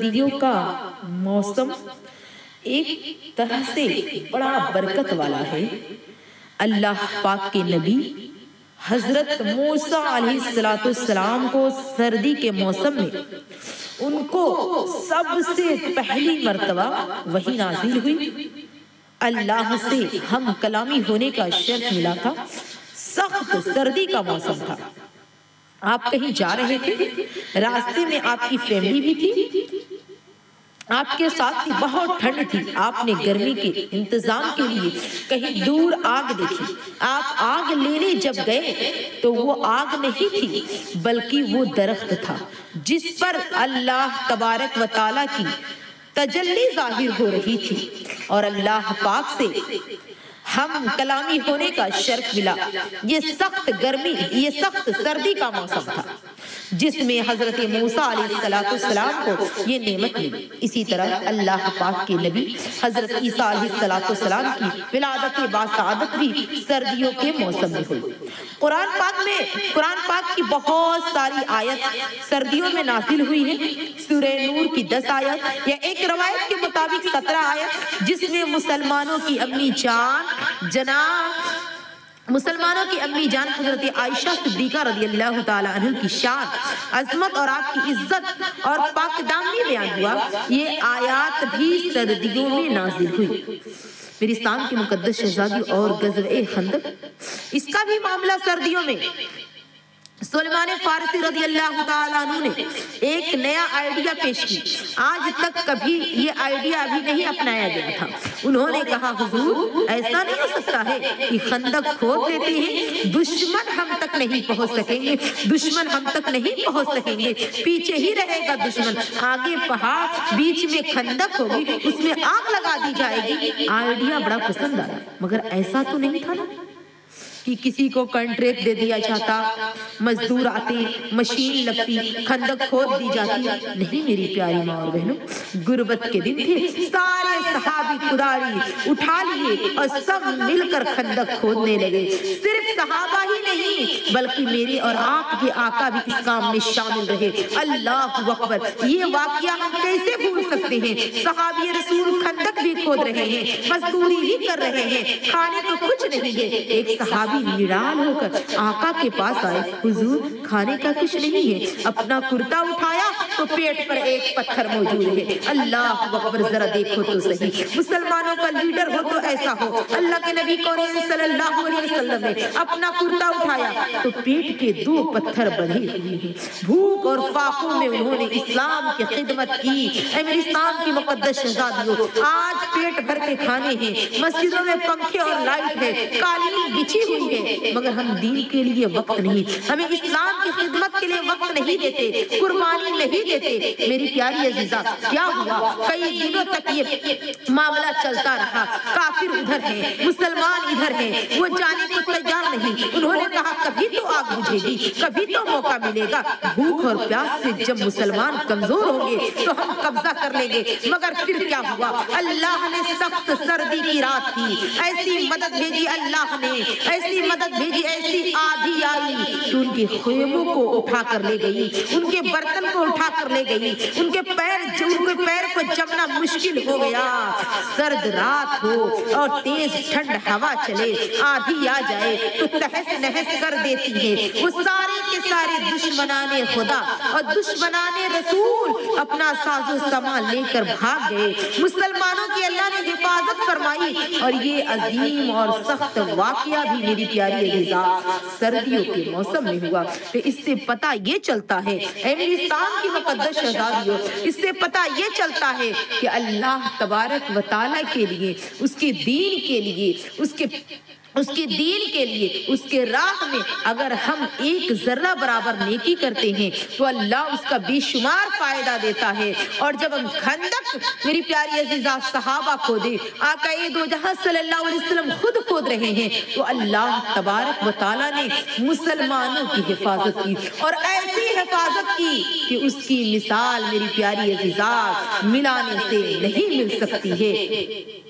سردیوں کا موسم ایک طرح سے بڑا برکت والا ہے۔ اللہ پاک کے نبی حضرت موسیٰ علیہ السلام کو سردی کے موسم میں ان کو سب سے پہلی مرتبہ وحی نازل ہوئی، اللہ سے ہم کلامی ہونے کا شرف ملا تھا، سخت سردی کا موسم تھا، آپ کہیں جا رہے تھے، راستے میں آپ کی فیملی بھی تھی، آپ کے ساتھ تھی، بہت ٹھنڈ تھی، آپ نے گرمی کے انتظام کے لیے کہیں دور آگ دیکھی، آپ آگ لینے جب گئے تو وہ آگ نہیں تھی بلکہ وہ درخت تھا جس پر اللہ تبارک و تعالیٰ کی تجلی ظاہر ہو رہی تھی، اور اللہ پاک سے ہم کلامی ہونے کا شرف ملا۔ یہ سخت گرمی، یہ سخت سردی کا موسم تھا جس میں حضرت موسیٰ علیہ السلام کو یہ نعمت ملی۔ اسی طرح اللہ پاک کے نبی حضرت عیسیٰ علیہ السلام کی ولادت باسعادت بھی سردیوں کے موسم میں ہوئی۔ قرآن پاک کی بہت ساری آیت سردیوں میں نازل ہوئی ہیں۔ سورہ نور کی 10 آیت یا ایک روایت کے مطابق 17 آیت، جس میں مسلمانوں کی امی جان حضرت عائشہ صدیقہ رضی اللہ تعالیٰ عنہ کی شان، عظمت اور آپ کی عزت اور پاک دامنی بیان ہوا۔ یہ آیات بھی سردیوں میں نازل ہوئی۔ میری اسلام کی مقدس شہزادی اور غزوہ خندق، اس کا بھی معاملہ سردیوں میں۔ سلمان فارسی رضی اللہ تعالیٰ عنہ نے ایک نیا آئیڈیا پیش کی، آج تک کبھی یہ آئیڈیا ابھی نہیں اپنایا گیا تھا۔ انہوں نے کہا حضور ایسا نہیں ہو سکتا ہے کہ خندق کھود دیتے ہیں، دشمن ہم تک نہیں پہنچ سکیں گے، دشمن ہم تک نہیں پہنچ سکیں گے، پیچھے ہی رہے گا دشمن، آگے پہاڑ، بیچ میں خندق ہوگی، اس میں آگ لگا دی جائے گی۔ آئیڈیا بڑا پسند آیا، مگر ایسا تو نہیں تھا نا کہ کسی کو کنٹریکٹ دے دیا جاتا، مزدور آتے، مشین لگتی، خندق کھود دی جاتی۔ نہیں میری پیاری ماں اور بہنوں، غربت کے دن تھے، سارے صحابی کداری اٹھا لیے اور سب مل کر خندق کھودنے لگے۔ صرف صحابہ ہی نہیں بلکہ میرے اور آپ کے آقا بھی اس کام میں شامل رہے۔ اللہ اکبر! یہ واقعہ ہم کیسے بھول سکتے ہیں؟ صحابی رسول خندق بھی کھود رہے ہیں، مزدوری بھی کر رہے ہیں، کھانے تو کچھ نہیں ہے۔ ایک صحابی نڈال ہو کر آقا کے پاس آئے، حضور کھانے کا کچھ نہیں ہے۔ اپنا کرتا اٹھایا تو پیٹ پر ایک پتھر موجود ہے۔ اللہ اکبر! ذرا دیکھو تو صحیح، مسلمانوں کا لیڈر ہو تو ایسا ہو۔ اللہ کے نبی کریم صلی اللہ علیہ وسلم نے اپنا کرتا اٹھایا تو پیٹ کے 2 پتھر بندھے ہوئے ہیں۔ بھوک اور فاقوں میں انہوں نے اسلام کی خدمت کی۔ اے میری اسلام کی مقدس شہزادیوں، آج پیٹ بھر کے کھانے ہیں، مسجدوں میں پنکھے اور لائٹ ہے، قالین بچھی ہوئی ہے، مگر ہم دین کے لیے وقت نہیں، ہمیں اسلام کی خدمت کے لیے وقت نہیں دیتے، قربانی نہیں دیتے۔ میری پیاری عزیزہ، کیا ہوا؟ کئی دنوں تک یہ معاملہ چلتا رہا، کافر ادھر ہیں، مسلمان ادھر ہیں، وہ جانے کو تیار نہیں۔ انہوں نے کہا کبھی تو آگ بجھے گی، کبھی تو موقع ملے گا، بھوک اور پیاس سے جب مسلمان کمزور ہوں گے تو ہم قبضہ کر لیں گے۔ مگر پھر کیا ہوا؟ اللہ نے سخت سردی کی رات تھی، ایسی مدد بھیجی اللہ نے، ایسی مدد بھیجی، ایسی آدھی آئی کہ ان کے خیموں کو اٹھا کر لے گئی، ان کے برتن کو اٹھا کر لے گئی، ان کے پیر کو جمنا مشکل ہو گیا۔ سرد رات ہو اور تیز ٹھنڈ ہوا چلے، آدھی آ جائے تو تہس نہس کر دیتی ہے۔ وہ سارے کے سارے دشمنان خدا اور دشمنان رسول اپنا ساز و سامان لے کر بھاگ گئے۔ مسلمانوں کی اللہ نے حفاظت فرمائی، اور یہ عظیم اور سخت واقعہ بھی میری پیاری عزیزہ سردیوں کے موسم میں ہوا۔ تو اس سے پتہ یہ چلتا ہے، اے میری اسلام کی مقدس شہزادیوں، اس سے پتہ یہ چلتا ہے کہ اللہ تبارک و تعالیٰ کے لیے، اس کے دین کے لیے، اس کے دین کے لیے، اس کے راہ میں اگر ہم ایک ذرہ برابر نیکی کرتے ہیں تو اللہ اس کا بے شمار فائدہ دیتا ہے۔ اور جب ہم خندق، میری پیاری عزیزہ، صحابہ کھودے، آقا دو جہاں صلی اللہ علیہ وسلم خود کھود رہے ہیں، تو اللہ تبارک و تعالیٰ نے مسلمانوں کی حفاظت کی، اور ایسی حفاظت کی کہ اس کی مثال میری پیاری عزیزہ ملانے سے نہیں مل سکتی ہے۔